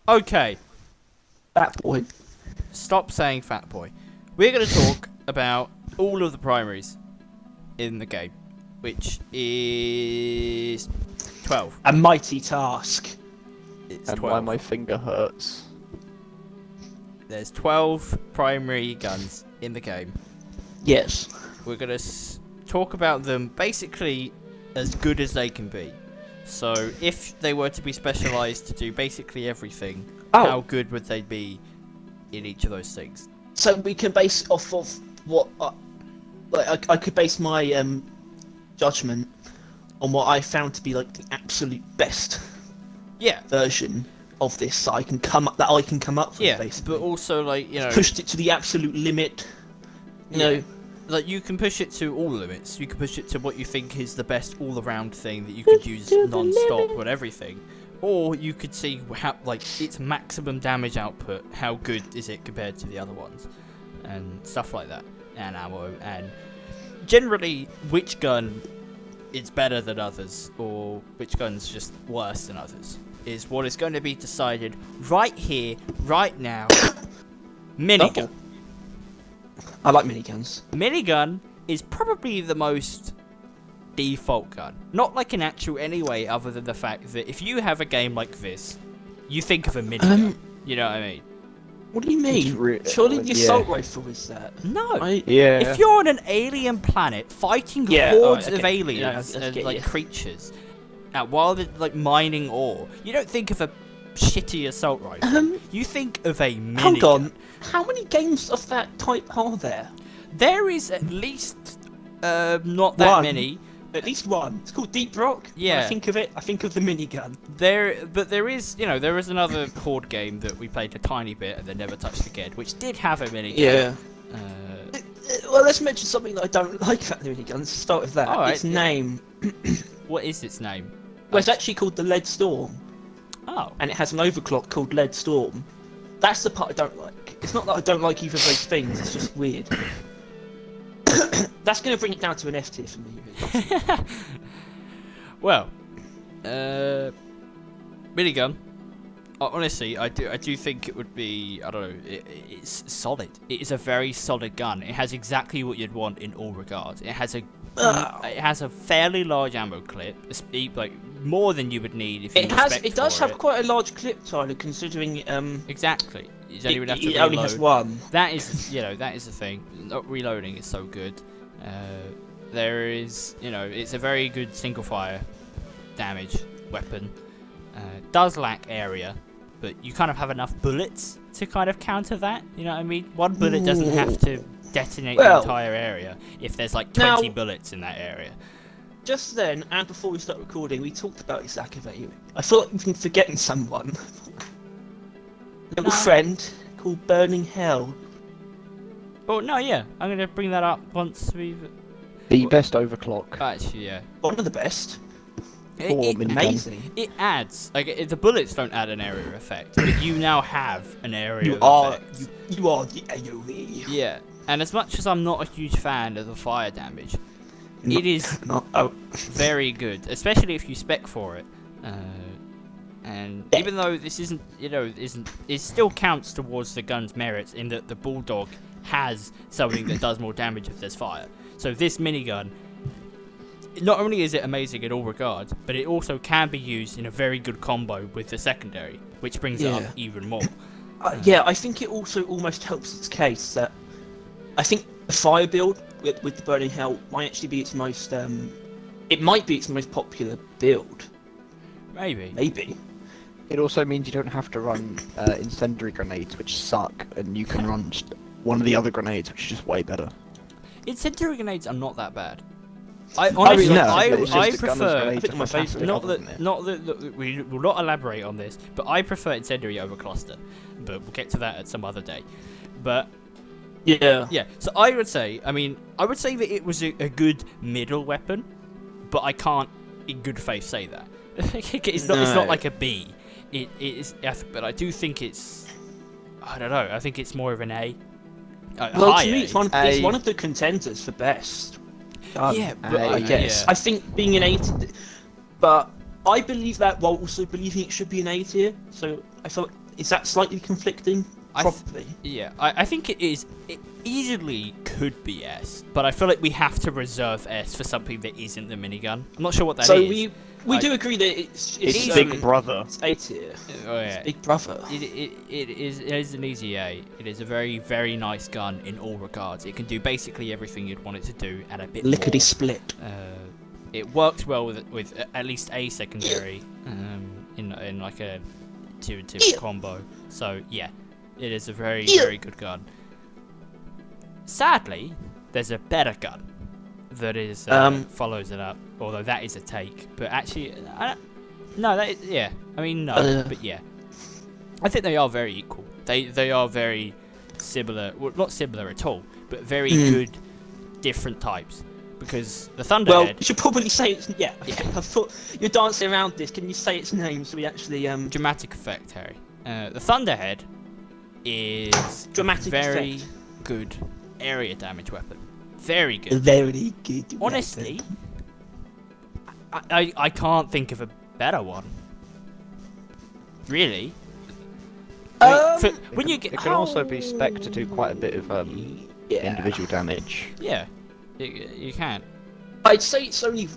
Okay, Fat boy. stop saying fat boy. We're going to talk about all of the primaries in the game, which is 12. A mighty task. It's And 12. why my finger hurts. There's 12 primary guns in the game. Yes. We're going to talk about them basically as good as they can be. So, if they were to be specialised to do basically everything, how good would they be in each of those things? So we can base it off of what, I could base my judgment on what I found to be like the absolute best Yeah. version of this that I can come up with. Yeah, basically. but also, like, you know... Pushed it to the absolute limit. You know. Like, you can push it to all limits. You can push it to what you think is the best all-around thing that you could use non-stop with everything. Or you could see how, like, its maximum damage output, how good is it compared to the other ones. And stuff like that. And ammo. And generally, which gun is better than others, or which gun's just worse than others, is what is going to be decided right here, right now. Minigun. I like miniguns. Minigun is probably the most default gun. Not like an actual anyway, other than the fact that if you have a game like this, you think of a minigun. You know what I mean? What do you mean? Surely the assault rifle is that? No. Yeah. If you're on an alien planet fighting hordes of aliens and like creatures, while they're like mining ore, you don't think of a shitty assault rifle. You think of a minigun. Hold on. How many games of that type are there? There is at least not that many. At least one. It's called Deep Rock. Yeah. When I think of it, I think of the minigun. But there is, there is another horde game that we played a tiny bit and then never touched again, which did have a minigun. Yeah. Well, let's mention something that I don't like about the minigun. Let's start with that. Alright, Its name. What is its name? Well, it's actually called the Lead Storm. Oh. And it has an overclock called Lead Storm. That's the part I don't like. It's not that I don't like either of those things, it's just weird. That's going to bring it down to an F tier for me. Really. Well, minigun. Honestly, I do think it would be. I don't know. It's solid. It is a very solid gun. It has exactly what you'd want in all regards. It has a fairly large ammo clip, like more than you would need if you. It does have quite a large clip, Tyler, considering exactly. You don't even have to it only has one. That is, that is the thing. Not reloading is so good. There is, it's a very good single fire damage weapon. Does lack area, but you kind of have enough bullets to kind of counter that. You know what I mean? One bullet doesn't have to detonate the entire area if there's like 20 bullets in that area. Just then, and before we start recording, we talked about his activating. I feel like we've been forgetting someone. A little friend called Burning Hell. Oh no, yeah, I'm gonna bring that up once we've. The best overclock. Actually, yeah. One of the best. Amazing. It adds, the bullets don't add an area effect, but you now have an area effect. You are the AoE. Yeah, and as much as I'm not a huge fan of the fire damage, it is very good, especially if you spec for it. And even though this isn't, it still counts towards the gun's merits in that the Bulldog has something that does more damage if there's fire. So this minigun, not only is it amazing in all regards, but it also can be used in a very good combo with the secondary, which brings it up even more. I think it also almost helps its case that I think the fire build with the Burning Hell might actually be its most, it might be its most popular build. Maybe. It also means you don't have to run incendiary grenades, which suck, and you can run just one of the other grenades, which is just way better. Incendiary grenades are not that bad. I honestly, I prefer. Not that we will not elaborate on this, but I prefer incendiary over cluster. But we'll get to that at some other day. But yeah. So I would say that it was a good middle weapon, but I can't, in good faith, say that. It's not like a B. It is, but I do think it's. I don't know. I think it's more of an A. Well, to me, it's one of the contenders for best. I guess. I think being an A, but I believe that while also believing it should be an A tier. So I feel like Is that slightly conflicting? Probably. I think it is. It easily could be S, but I feel like we have to reserve S for something that isn't the minigun. I'm not sure what that is. So we do agree that it's Big Brother. It's A tier. Oh yeah. It's Big Brother. It is an easy A. It is a very, very nice gun in all regards. It can do basically everything you'd want it to do, and a bit Lickety more. split. It works well with at least a secondary in like a 2-2 combo. So yeah, it is a very, very good gun. Sadly, there's a better gun that is follows it up. Although that is a take, but actually, but yeah, I think they are very equal. They are very similar. Well, not similar at all, but very good, different types. Because the thunderhead. Well, you should probably say it's I thought you're dancing around this. Can you say its name so we actually Dramatic effect, Harry. The thunderhead is very good area damage weapon. Very good. Very good. Honestly, I can't think of a better one. Really. When you get, it can also be spec to do quite a bit of individual damage. Yeah, you can. I'd say its only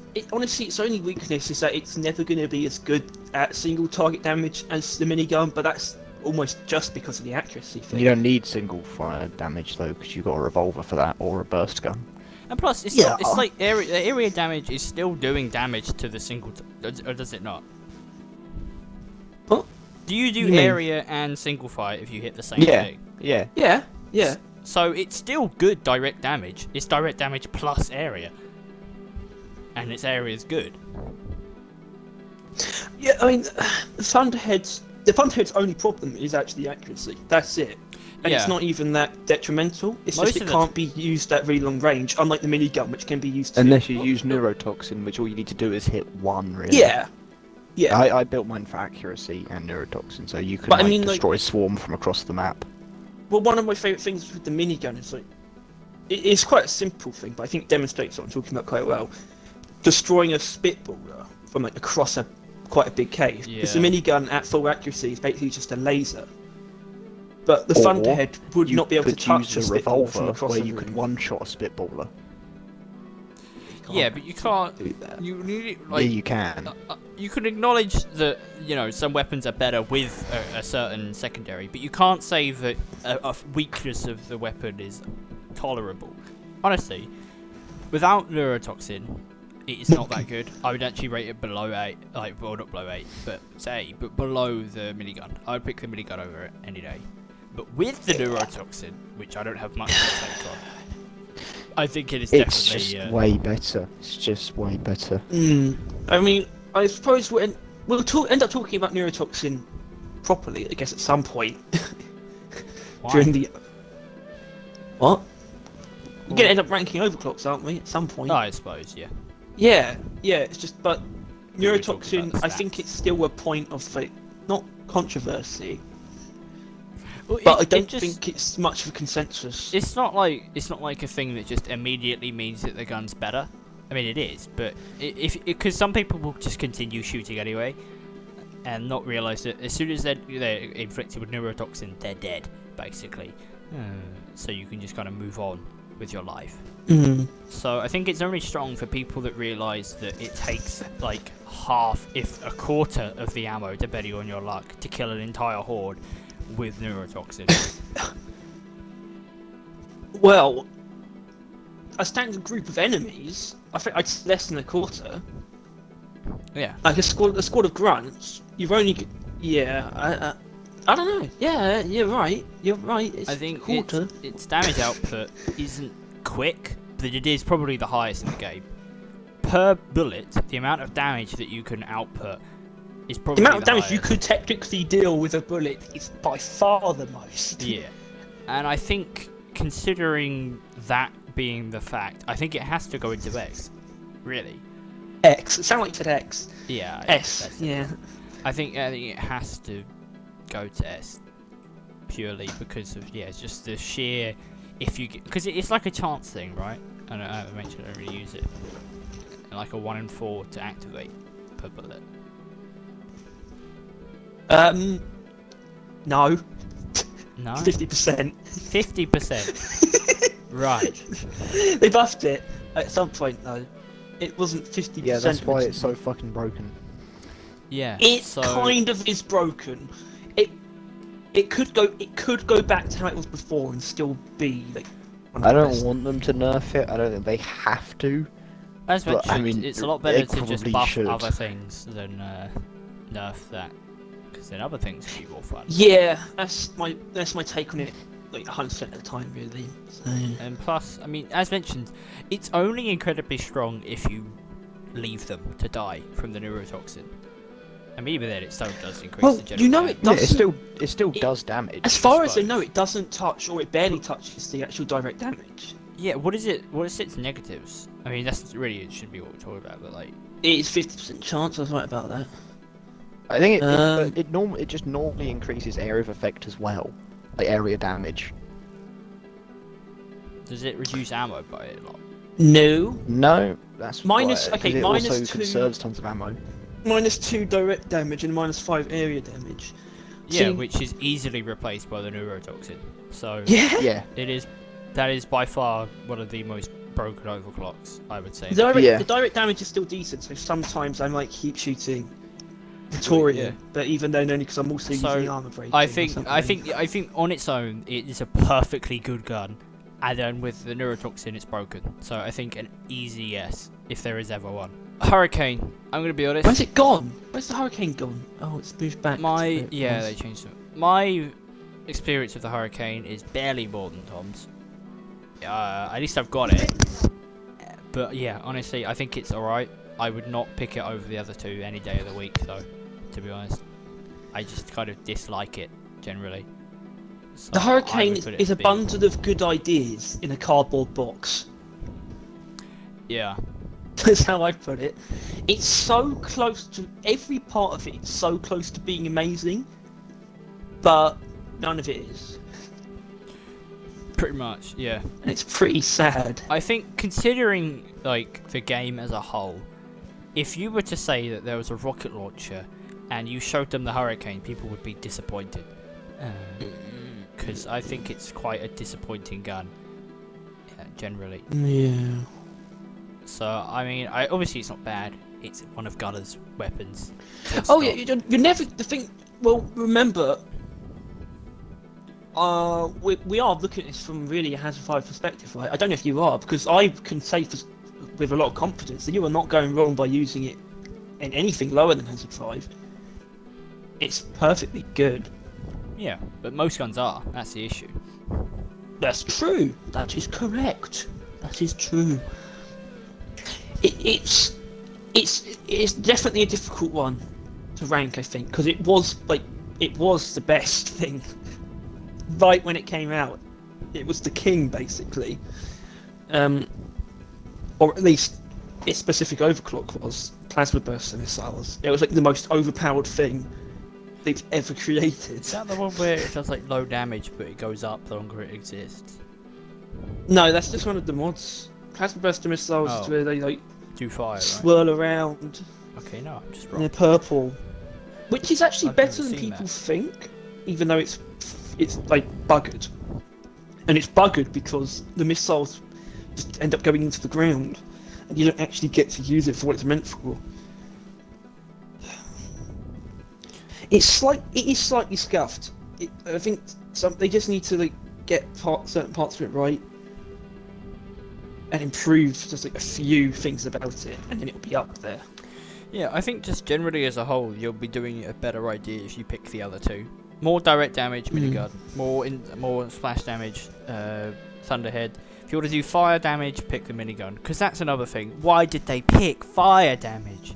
weakness is that it's never going to be as good at single target damage as the minigun, but that's almost just because of the accuracy thing. You don't need single fire damage though, because you've got a revolver for that or a burst gun. And plus, it's like area damage is still doing damage to the single, or does it not? What? Do you do area and single fire if you hit the same thing? Yeah. So it's still good direct damage. It's direct damage plus area. And its area is good. Yeah, I mean, the Thunderhead's only problem is actually accuracy. That's it. And it's not even that detrimental. It's just it can't be used at really long range, unlike the minigun, which can be used unless you use neurotoxin, which all you need to do is hit one, really. Yeah. I built mine for accuracy and neurotoxin, so you can destroy swarm from across the map. Well, one of my favourite things with the minigun is it's quite a simple thing, but I think it demonstrates what I'm talking about quite well. Destroying a spitballer from across quite a big cave. Because the minigun at full accuracy is basically just a laser. But the Thunderhead would not be able to touch a revolver from across where the you could one-shot a spitballer. Yeah, but you can't do that. You need you can. You can acknowledge that some weapons are better with a certain secondary, but you can't say that a weakness of the weapon is tolerable. Honestly, without neurotoxin, it is not that good. I would actually rate it below 8, well, not below 8, but below the minigun. I would pick the minigun over it any day. But with the neurotoxin, which I don't have much to take on, I think it is definitely... It's just way better. It's just way better. I mean, I suppose we'll end up talking about neurotoxin properly, I guess, at some point. During the... What? We're going to end up ranking overclocks, aren't we, at some point? I suppose, yeah. Yeah, it's just... But neurotoxin, I think it's still a point of, not controversy. Well, but I don't think it's much of a consensus. It's not like a thing that just immediately means that the gun's better. I mean, it is, but because some people will just continue shooting anyway, and not realise that as soon as they're inflicted with neurotoxin, they're dead, basically. So you can just kind of move on with your life. So I think it's only strong for people that realise that it takes half, if a quarter of the ammo, depending on your luck, to kill an entire horde with neurotoxin. Well, a standard group of enemies, I think it's less than a quarter. Yeah. Like a squad of grunts, you've only... I don't know. Yeah, you're right. It's I think a quarter. its damage output isn't quick, but it is probably the highest in the game. Per bullet, the amount of damage that you can output is probably the amount of damage highest. You could technically deal with a bullet is by far the most. Yeah. And I think, considering that being the fact, I think it has to go into X. Really. X. It sounded like you said X. Yeah. S. Yeah. I think it has to go to S purely because of it's just the sheer because it's like a chance thing, right? I mentioned I don't really use it. Like a 1 in 4 to activate per bullet. No. No. 50%. 50%. Right. They buffed it at some point though. It wasn't 50%. Yeah, that's why it's so fucking broken. Yeah. It so... kind of is broken. It could go back to how it was before and still be like. I don't want them to nerf it. I don't think they have to. As mentioned, I mean, it's a lot better to just buff should. other things than nerf that, because then other things would be more fun. Yeah, that's my take on it. Like 100% of the time, really. So. And plus, I mean, as mentioned, it's only incredibly strong if you leave them to die from the neurotoxin. I mean, even then, it still does increase the general damage. It doesn't. Yeah, it still does damage. As far as I know, it doesn't touch, or it barely touches the actual direct damage. Yeah, what is it? What is its negatives? I mean, that's really, it should be what we're talking about, but like... It is 50% chance, I was right about that. I think it just normally increases area of effect as well. Like area damage. Does it reduce ammo by a lot? No, that's minus. why, Okay, it minus also 2. conserves tons of ammo. -2 direct damage and -5 area damage. Yeah, See, which is easily replaced by the neurotoxin. So yeah. that is by far one of the most broken overclocks, I would say. The direct damage is still decent, so sometimes I might keep shooting Victorian, but even then only because I'm also using armor breaking. I think on its own it is a perfectly good gun, and then with the neurotoxin it's broken. So I think an easy yes, if there is ever one. Hurricane. I'm gonna be honest. Where's it gone? Where's the Hurricane gone? Oh, it's moved back. They changed it. My experience with the Hurricane is barely more than Tom's. At least I've got it. But yeah, honestly, I think it's alright. I would not pick it over the other two any day of the week, though, to be honest. I just kind of dislike it, generally. So the Hurricane is a bundle of good ideas in a cardboard box. Yeah. That's how I put it. It's so close to every part of it. It's so close to being amazing, but none of it is. Pretty much, yeah. And it's pretty sad. I think, considering like the game as a whole, if you were to say that there was a rocket launcher and you showed them the Hurricane, people would be disappointed. Because I think it's quite a disappointing gun, generally. Yeah. So, I mean, obviously it's not bad. It's one of Gunner's weapons. Oh yeah, you're never... The thing... Well, remember... we are looking at this from really a Hazard 5 perspective, right? I don't know if you are, because I can say with a lot of confidence that you are not going wrong by using it in anything lower than Hazard 5. It's perfectly good. Yeah, but most guns are. That's the issue. That's true. That is correct. That is true. It's definitely a difficult one to rank, I think, because it was the best thing. Right when it came out, it was the king, basically. Or at least its specific overclock was plasma burst missiles. It was like the most overpowered thing they've ever created. Is that the one where it does like low damage, but it goes up the longer it exists? No, that's just one of the mods. Plasma burst missiles is where they like do fire, swirl around. Okay, no, I'm just wrong. And they're purple, which is actually better than people think, even though it's like buggered, and it's buggered because the missiles just end up going into the ground, and you don't actually get to use it for what it's meant for. It is slightly scuffed. I think they just need to like get certain parts of it right, and improve just like a few things about it, and then it'll be up there. Yeah, I think just generally as a whole, you'll be doing a better idea if you pick the other two. More direct damage, minigun. More splash damage, thunderhead. If you want to do fire damage, pick the minigun. Because that's another thing. Why did they pick fire damage?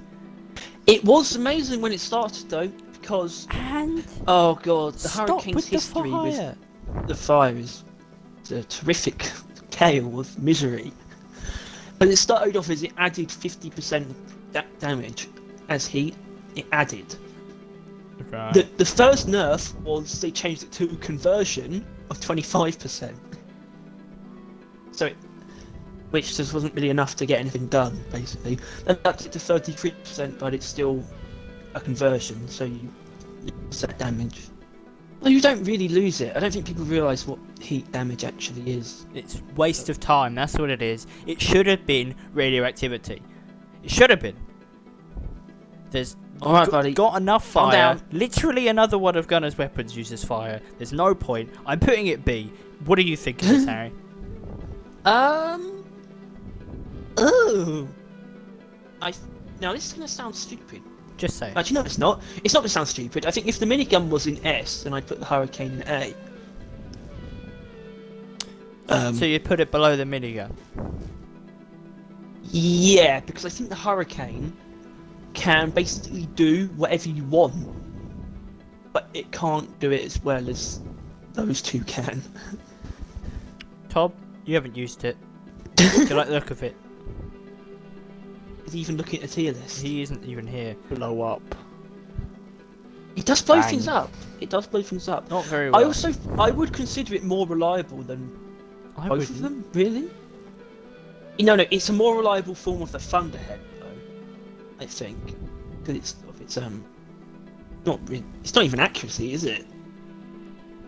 It was amazing when it started, though, because... Oh, God, the Hurricane's history with the fire is a terrific tale of misery. But it started off as it added 50% damage as heat. It added. Right. The first nerf was they changed it to a conversion of 25%. So, which just wasn't really enough to get anything done, basically. Then upped it to 33%, but it's still a conversion, so you set damage. Well, you don't really lose it. I don't think people realise what heat damage actually is. It's waste of time. That's what it is. It should have been radioactivity. It should have been. There's Alright, buddy. got enough Calm fire. down. Literally another one of Gunner's weapons uses fire. There's no point. I'm putting it B. What do you think of this, Harry? Oh. Now this is gonna sound stupid. Just say it. Actually, no, it's not. It's not gonna sound stupid. I think if the minigun was in S, then I'd put the Hurricane in A. So you put it below the minigun. Yeah, because I think the Hurricane can basically do whatever you want, but it can't do it as well as those two can. Tom, you haven't used it. Do you like the look of it? Is he even looking at a tier list? He isn't even here. Blow up. It does blow Bang. things up. It does blow things up. Not very well. I would consider it more reliable than I both of them. Really? No, it's a more reliable form of the thunderhead, though. I think, because it's not really, it's not even accuracy, is it?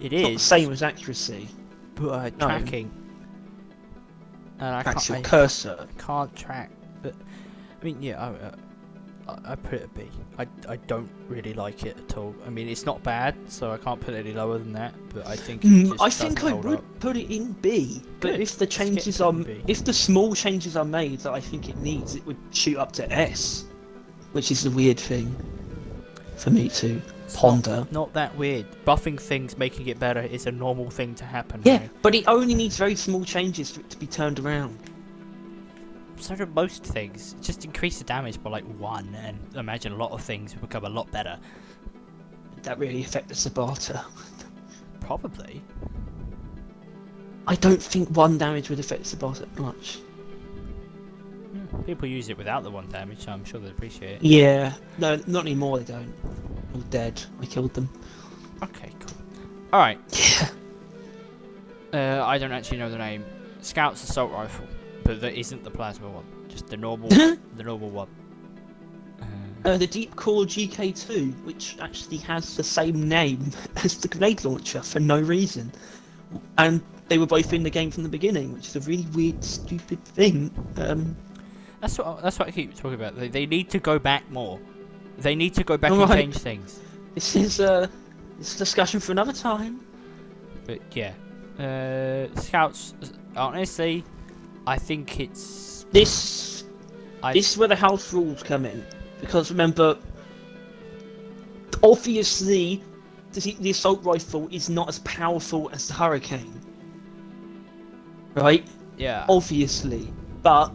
It It's not the is. same as accuracy. But No. tracking. And I Tracks your can't, cursor. can't track. But I mean, yeah, I put it at B. I don't really like it at all. I mean, it's not bad, so I can't put it any lower than that. But I think it just I think doesn't I hold would up. put it in B. But Good. if the Let's get changes it are, in B. if the small changes are made that I think it needs, it would shoot up to S, which is the weird thing for me to ponder. Not that weird. Buffing things, making it better, is a normal thing to happen. Yeah, Harry. but it only needs very small changes for it to be turned around. So do most things. Just increase the damage by like 1, and imagine a lot of things will become a lot better. That really affect the Sabata. Probably. I don't think 1 damage would affect the Sabata that much. People use it without the 1 damage, so I'm sure they'd appreciate it. Yeah, no, not anymore. They don't. All dead. I killed them. Okay, cool. Alright. Yeah. I don't actually know the name. Scout's assault rifle, but that isn't the plasma one. Just the normal, the normal one. The deepcore GK2, which actually has the same name as the grenade launcher for no reason, and they were both in the game from the beginning, which is a really weird, stupid thing. That's what I keep talking about. They need to go back more. They need to go back and Alright. change things. This is a discussion for another time. But yeah, Scouts. Honestly, I think it's This is where the house rules come in, because remember, obviously, the assault rifle is not as powerful as the Hurricane, right? yeah. Obviously, but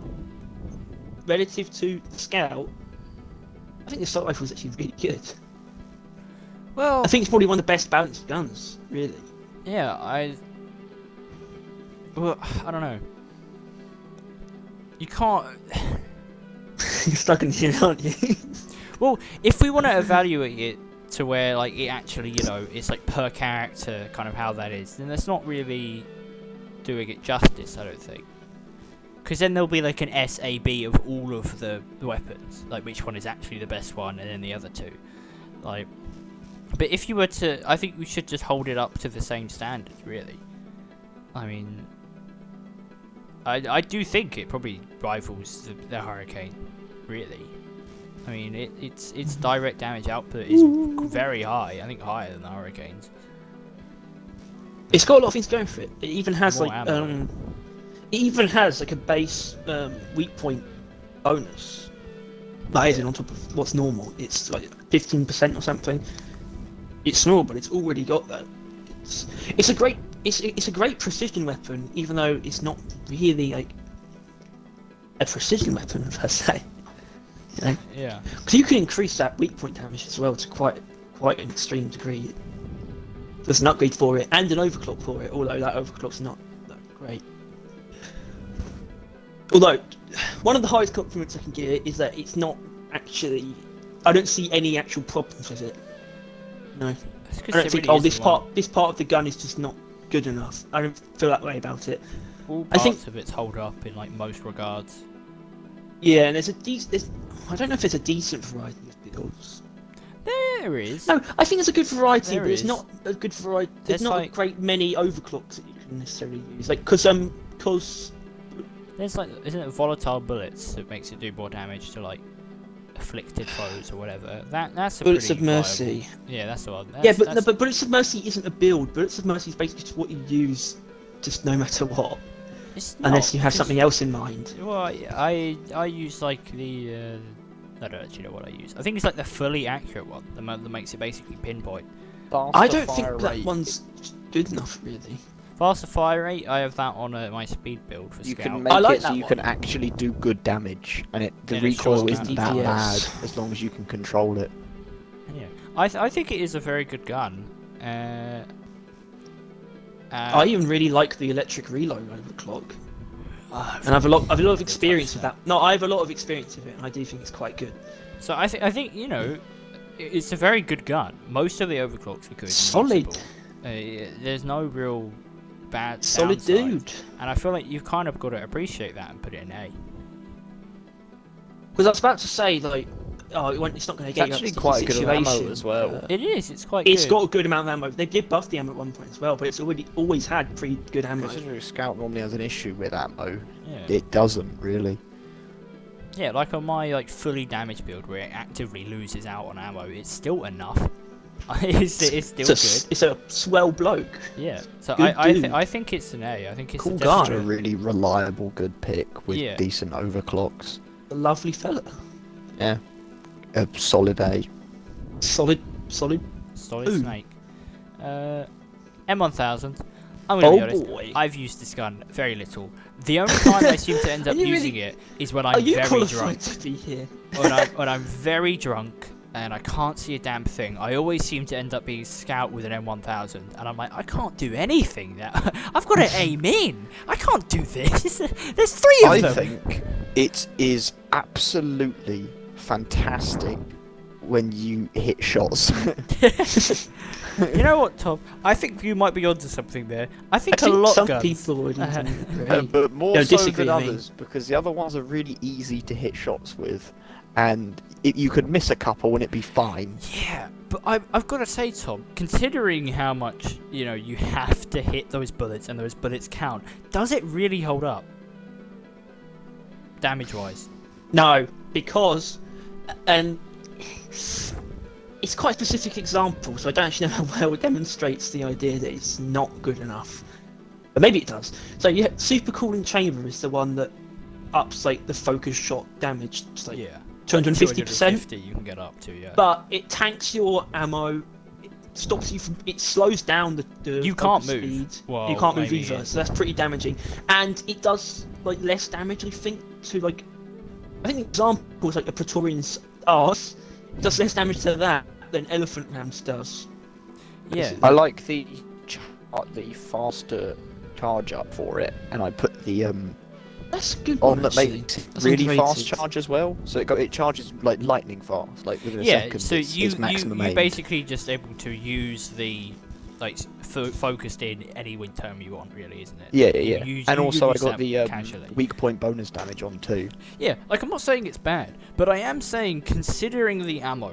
relative to the Scout, I think the assault rifle is actually really good. Well, I think it's probably one of the best balanced guns, really. yeah. Well, I don't know. You can't. You're stuck in here, aren't you? Well, if we want to evaluate it to where like it actually, you know, it's like per character, kind of how that is, then that's not really doing it justice, I don't think. Because then there'll be like an SAB of all of the weapons, like which one is actually the best one, and then the other two. Like, but if you were to, I think we should just hold it up to the same standards, really. I mean, I do think it probably rivals the Hurricane, really. I mean, its direct damage output is very high. I think higher than the Hurricane's. It's got a lot of things going for it. It even has More like ammo. it even has like a base weak point bonus. That isn't on top of what's normal. It's like 15% or something. It's small, but it's already got that. It's a great precision weapon, even though it's not really like a precision weapon per se. You know? Yeah. Because you can increase that weak point damage as well to quite an extreme degree. There's an upgrade for it and an overclock for it, although that overclock's not that great. Although, one of the highest compliments I can give it is that it's not actually... I don't see any actual problems with it. No. I don't think, this part of the gun is just not good enough. I don't feel that way about it. All I parts think- of it's hold up in like most regards. Yeah, and I don't know if there's a decent variety of builds. there is. No, I think it's a good variety, There but it's is. not a good variety. There's There's not like- a great many overclocks that you can necessarily use. Like, because There's like, isn't it volatile bullets that makes it do more damage to like afflicted foes or whatever? That's a Bullets pretty of Mercy. viable- Yeah, that's the one. Yeah, That's- but Bullets of Mercy isn't a build. Bullets of Mercy is basically just what you use, just no matter what, it's unless not, you have because- something else in mind. Well, I use like the I don't actually know what I use. I think it's like the fully accurate one, the one that makes it basically pinpoint. I don't think that one's good enough, really. Faster fire rate, I have that on my speed build for You scout. can make I like it so that you one. can actually do good damage, and the And it's recoil short isn't that DPS. bad as long as you can control it. Yeah, I think it is a very good gun. I even really like the electric reload overclock, and I have a lot of experience with that. No, I have a lot of experience with it, and I do think it's quite good. So I think you know, it's a very good gun. Most of the overclocks are good. and Solid. usable. There's no real bad. Solid downsides. dude. And I feel like you've kind of got to appreciate that and put it in A. Because I was about to say, like, it's not going to It's get you out actually of a quite good ammo situation, as well. but It is. It's quite It's good. got a good amount of ammo. They did buff the ammo at one point as well, but it's always had pretty good ammo. Considering Scout normally has an issue with ammo, Yeah. it doesn't really. Yeah, like on my like fully damaged build where it actively loses out on ammo, it's still enough. it's still good. It's a swell bloke. Yeah. So good dude. I think it's an A. I think it's Cool a guy. Just a definite- really reliable, good pick with Yeah. decent overclocks. A lovely fella. Yeah, a solid A. Solid. solid Ooh. snake. M1000. I'm gonna be Oh honest. boy. I've used this gun very little. The only time I seem to end up Are you using really- it is when Are I'm you very qualified drunk. to be here? When I'm very drunk and I can't see a damn thing, I always seem to end up being scout with an M1000, and I'm like, I can't do anything now. I've got to aim in. I can't do this. There's 3 of I them. think it is absolutely fantastic when you hit shots. You know what, Tom? I think you might be onto something there. I think, I think a lot some guns. people would agree. But more Don't so disagree than with me. others, because the other ones are really easy to hit shots with, and you could miss a couple and it'd be fine. Yeah, but I've got to say, Tom, considering how much you have to hit those bullets and those bullets count, does it really hold up? Damage-wise. No, because, and it's quite a specific example, so I don't actually know how well it demonstrates the idea that it's not good enough. But maybe it does. So yeah, super cooling chamber is the one that ups like the focus shot damage, it's like Yeah. 250%. 250 you can get up to, yeah. But it tanks your ammo. It stops you from. It slows down the You can't focus move. speed. Well, You can't move maybe either, it- so that's pretty damaging. And it does like less damage, I think, to like. I think the example is like a Praetorian's arse. It does less damage to that than Elephant Rams does. Yeah. I like the faster charge up for it, and I put the That's a good on one, that actually. makes it That's really fast underrated. charge as well. So it charges like lightning fast, like within a Yeah, second. so it's you maximum aim. basically just able to use the focused in any wind term you want, really, isn't it? Yeah, You yeah. use- And you also I use got that the casually. weak point bonus damage on too. Yeah, like I'm not saying it's bad, but I am saying considering the ammo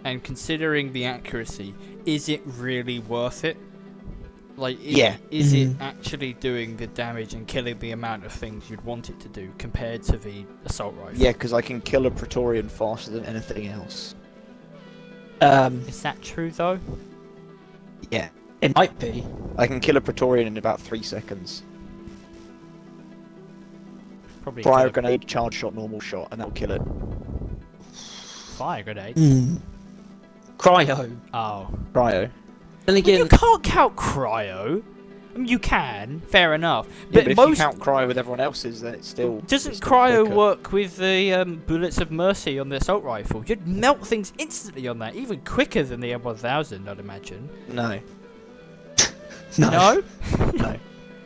and considering the accuracy, is it really worth it? Like, is it actually doing the damage and killing the amount of things you'd want it to do compared to the assault rifle? Yeah, because I can kill a Praetorian faster than anything else. Is that true though? Yeah. It might be. I can kill a Praetorian in about 3 seconds. Probably Fire kill a grenade, charge shot, normal shot, and that'll kill it. fire grenade. Cryo. Oh. Cryo. Then You again, can't count cryo. I mean, you can, fair enough. Yeah, But, but if most you count cryo with everyone else's, then it's still. doesn't it's still cryo quicker. work with the bullets of mercy on the assault rifle? You'd melt things instantly on that, even quicker than the M1000, I'd imagine. No. No? No.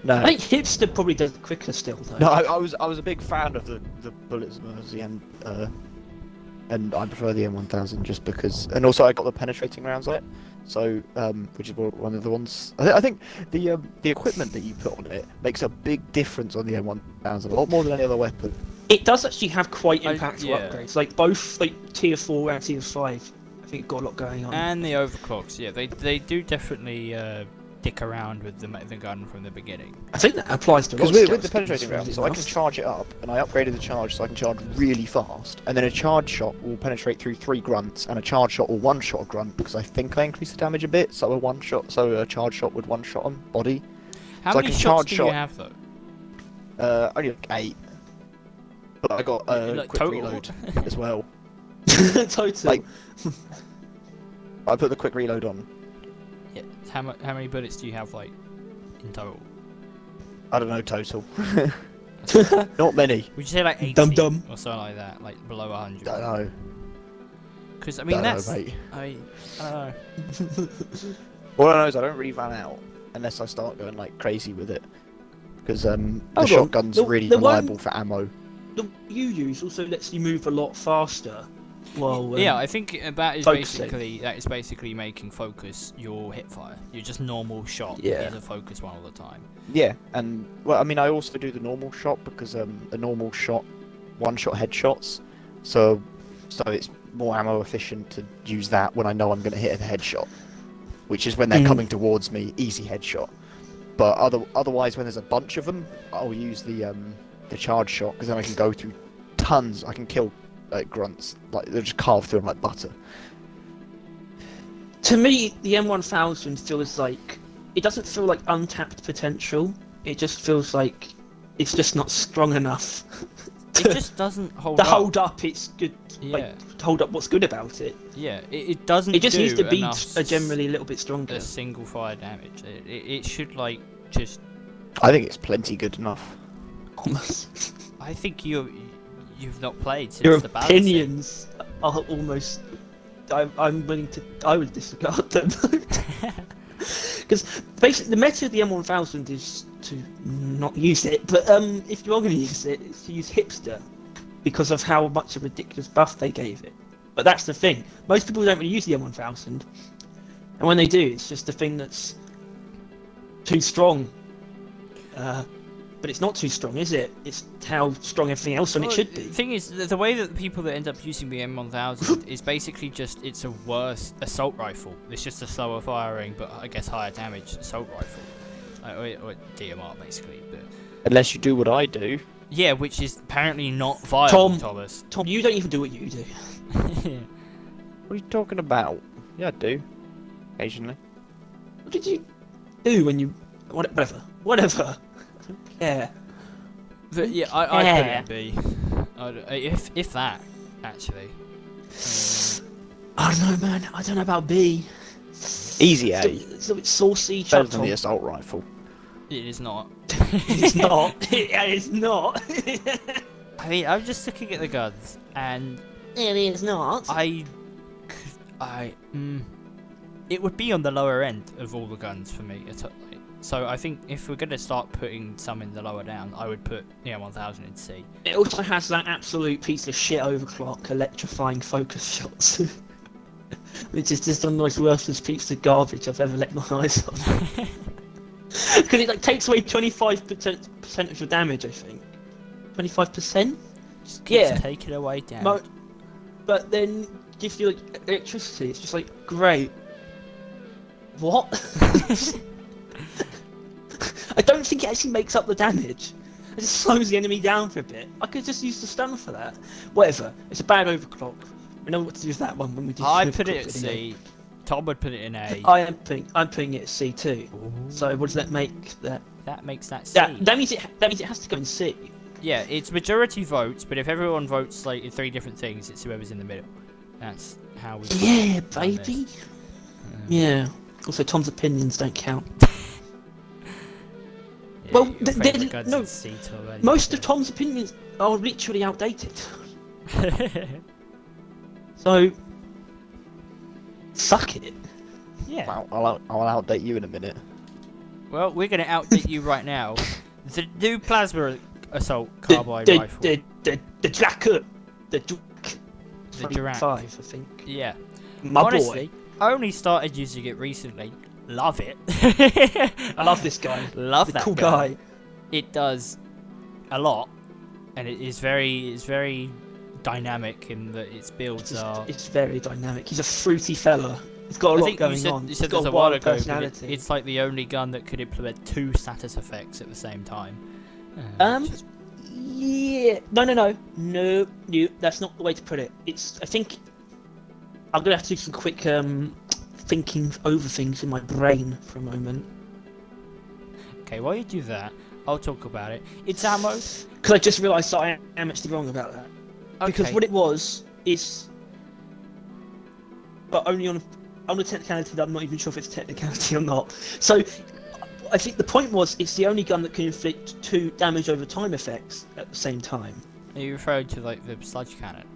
No. I think Hipster probably does it quicker still though. No, I was a big fan of the bullets of mercy and I prefer the M1000 just because, and also I got the penetrating rounds on it, so which is one of the ones. I think the equipment that you put on it makes a big difference on the M1000, a lot more than any other weapon. It does actually have quite impactful yeah. upgrades. Like both like tier 4 and tier 5 think it's got a lot going on. And the overclocks, yeah, they do definitely dick around with the gun from the beginning. I think that applies to a lot of Because with stealth the penetrating skins, round, so I can charge it up, and I upgraded the charge so I can charge really fast, and then a charge shot will penetrate through 3 grunts, and a charge shot will one-shot a grunt, because I think I increased the damage a bit, so a charge shot would one-shot them, body. How So I many can shots charge do you shot- have though? Only like 8. But I got Like, quick total? reload as well. Total. Like- I put the quick reload on. Yeah. How many bullets do you have like in total? I don't know, total. Not many. Would you say like 80 Dum-dum. or something like that, like below 100? Don't know. Because I mean Don't that's know, mate. I don't know. All I know is I don't really run out unless I start going like crazy with it. Because the Hold on, shotgun's really the one- reliable for ammo. The one you use also lets you move a lot faster. Well, Yeah, I think that is focusing. basically making focus your hip fire. Your just normal shot Yeah. is a focus one all the time. Yeah, and well, I mean, I also do the normal shot because a normal shot, one-shot headshots, so it's more ammo efficient to use that when I know I'm going to hit a headshot, which is when they're coming towards me, easy headshot. But otherwise, when there's a bunch of them, I'll use the charge shot because then I can go through tons. I can kill grunts, like they'll just carve through them like butter. to me, the M1000 feels like it doesn't feel like untapped potential. It just feels like it's just not strong enough. It just doesn't hold to up. hold up its good. Yeah. Like to hold up what's good about it. Yeah, it doesn't. It just do needs to be enough generally a little bit stronger. a single fire damage. It should like just. I think it's plenty good enough. Almost. I think you've not played since Your the balancing. opinions are almost. I'm willing to. I would disregard them. Because basically, the meta of the M1000 is to not use it. But if you are going to use it, it's to use hipster, because of how much a ridiculous buff they gave it. But that's the thing. Most people don't really use the M1000, and when they do, it's just the thing that's too strong. But it's not too strong, is it? It's how strong everything else on it should be. The thing is, the way that the people that end up using the M1000 is basically just it's a worse assault rifle. It's just a slower firing, but I guess higher damage assault rifle, or DMR basically. But Unless you do what I do. yeah, which is apparently not viable, Thomas. Tom, you don't even do what you do. What are you talking about? Yeah, I do. Occasionally. What did you do when you... Whatever. I don't care. But yeah, I put it in B. If that, actually. I don't know, man. I don't know about B. Easy A. It's a bit saucy. Better Chuck than the Tom. assault rifle. It is not. It's not. It's not. I mean, I'm just looking at the guns, and It is not. it would be on the lower end of all the guns for me. So I think if we're going to start putting some in the lower down, I would put 1000 in C. It also has that absolute piece of shit overclock electrifying focus shots. Which is just the most worthless piece of garbage I've ever let my eyes on. Because it takes away 25% of your damage, I think. 25%? Just keeps Yeah. taking away damage. But then gives you electricity. It's just like, great. What? I don't think it actually makes up the damage. It just slows the enemy down for a bit. I could just use the stun for that. Whatever. It's a bad overclock. We know what to do with that one when we do. I put it at C. Tom would put it in A. I'm putting it at C too. Ooh. So what does that make that? That makes that C. That means it has to go in C. Yeah, it's majority votes, but if everyone votes like in 3 different things, it's whoever's in the middle. That's how we. Yeah, done baby. this. Yeah. Also, Tom's opinions don't count. Yeah, Well, your favourite gun's no, in C already, Most so. of Tom's opinions are literally outdated. So, suck it. Yeah. I'll outdate you in a minute. Well, we're going to outdate you right now. The new plasma assault carbine rifle. The drack. The Drack. 5, I think. Yeah. My Honestly, boy. I only started using it recently. Love it. I love this guy. Love The that cool guy. guy. It does a lot, and it is very dynamic in that its builds are. It's very dynamic. He's a fruity fella. He's got a lot going on. You said He's this got a while wild ago, but personality. it's like the only gun that could implement 2 status effects at the same time. Yeah. No. That's not the way to put it. I think I'm gonna have to do some quick thinking over things in my brain for a moment. Okay, while you do that, I'll talk about it. It's ammo. Because I just realised that I am actually wrong about that. Okay. Because what it was is, but only on a technicality that I'm not even sure if it's a technicality or not. So, I think the point was it's the only gun that can inflict 2 damage over time effects at the same time. Are you referring to like the sludge cannon?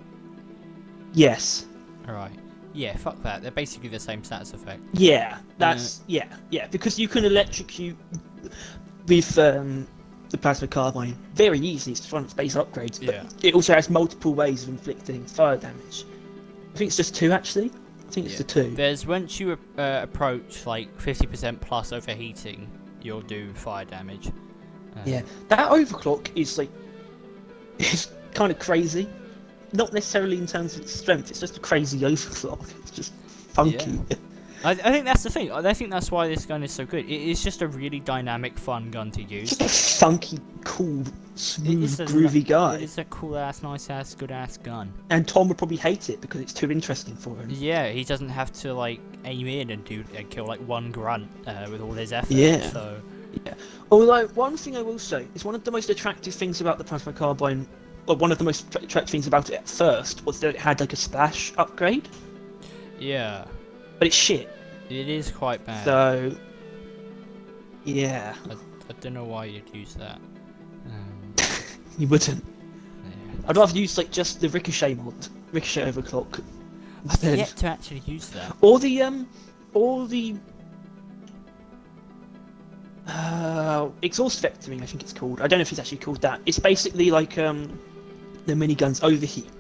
Yes. Alright. Yeah, fuck that. They're basically the same status effect. Yeah, yeah. Because you can electrocute with the plasma carbine very easily. It's just one of its base upgrades. But it also has multiple ways of inflicting fire damage. I think it's just 2 actually. I think it's the 2. There's once you approach like 50% plus overheating, you'll do fire damage. Yeah, that overclock is like it's kind of crazy. Not necessarily in terms of its strength. It's just a crazy overclock. It's just funky. Yeah. I think that's the thing. I think that's why this gun is so good. It is just a really dynamic, fun gun to use. Just a funky, cool, smooth, groovy guy. It's a cool ass, nice ass, good ass gun. And Tom would probably hate it because it's too interesting for him. Yeah, he doesn't have to like aim in and kill like one grunt with all his effort. Yeah. So. Yeah. Although one thing I will say is one of the most attractive things about the plasma carbine, or one of the most attractive things about it at first, was that it had like a splash upgrade. Yeah. But it's shit. It is quite bad. So, yeah. I don't know why you'd use that. You wouldn't. Yeah, I'd rather use like just the ricochet mod, ricochet overclock. I've yet to actually use that. Or the exhaust vectoring, I think it's called. I don't know if it's actually called that. It's basically like the minigun's overheat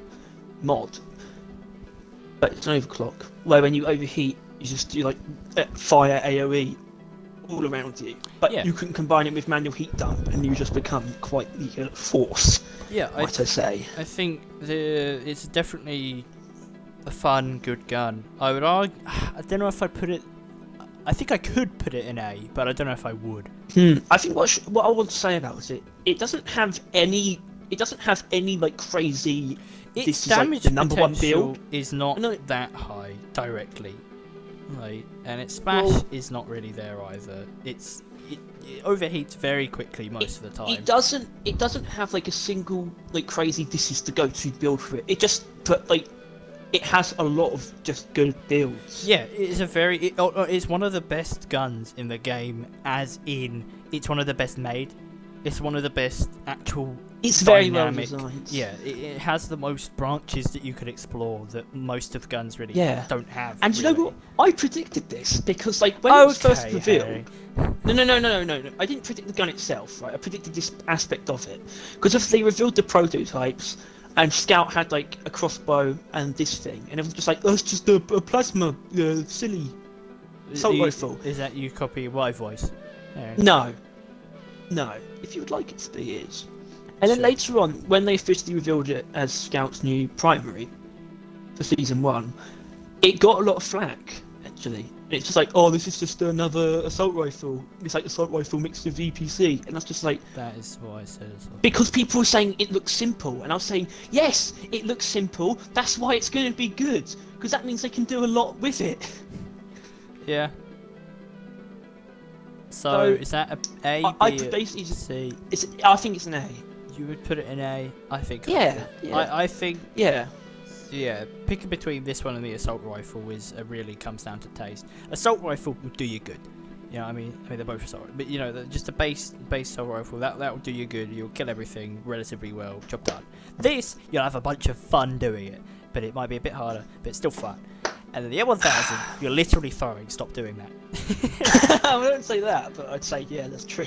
mod, but it's an overclock. Where when you overheat, you just do like fire AOE all around you. But you can combine it with manual heat dump, and you just become quite the force. Yeah, I say. I think it's definitely a fun, good gun. I would argue. I don't know if I'd put it. I think I could put it in A, but I don't know if I would. I think what I want to say about it, it doesn't have any like crazy. Its this damage is like the number one build is not that high directly, right? And its smash is not really there either. It overheats very quickly most of the time. It doesn't have like a single like crazy this is the go-to build for it. It has a lot of just good builds. Yeah, it's one of the best guns in the game, as in it's one of the best made. It's one of the best actual. It's dynamic. Very well designed. Yeah, it has the most branches that you could explore that most of guns really don't have. And really. You know what? I predicted this because like when it was first revealed. No. I didn't predict the gun itself, right? I predicted this aspect of it because if they revealed the prototypes. And Scout had like a crossbow and this thing, and it was just like, oh, it's just a plasma, silly assault rifle. Is that you copying my voice? No. If you would like it to be, it is. And then later on, when they officially revealed it as Scout's new primary for season 1, it got a lot of flack. Actually, it's just like, oh, this is just another assault rifle. It's like assault rifle mixed with VPC, and that's just like. That is what I said as well. Because people were saying it looks simple, and I was saying, yes, it looks simple. That's why it's going to be good, because that means they can do a lot with it. Yeah. So is that a B, I basically C? I think it's an A. You would put it in A. I think. Yeah. I think. Yeah. Yeah, picking between this one and the assault rifle really comes down to taste. Assault rifle will do you good. You know what I mean? They're both assault, but you know, just a base assault rifle that will do you good. You'll kill everything relatively well. Job done. This you'll have a bunch of fun doing it, but it might be a bit harder, but it's still fun. And then the M1000, you're literally throwing. Stop doing that. I wouldn't say that, but I'd say yeah, that's true.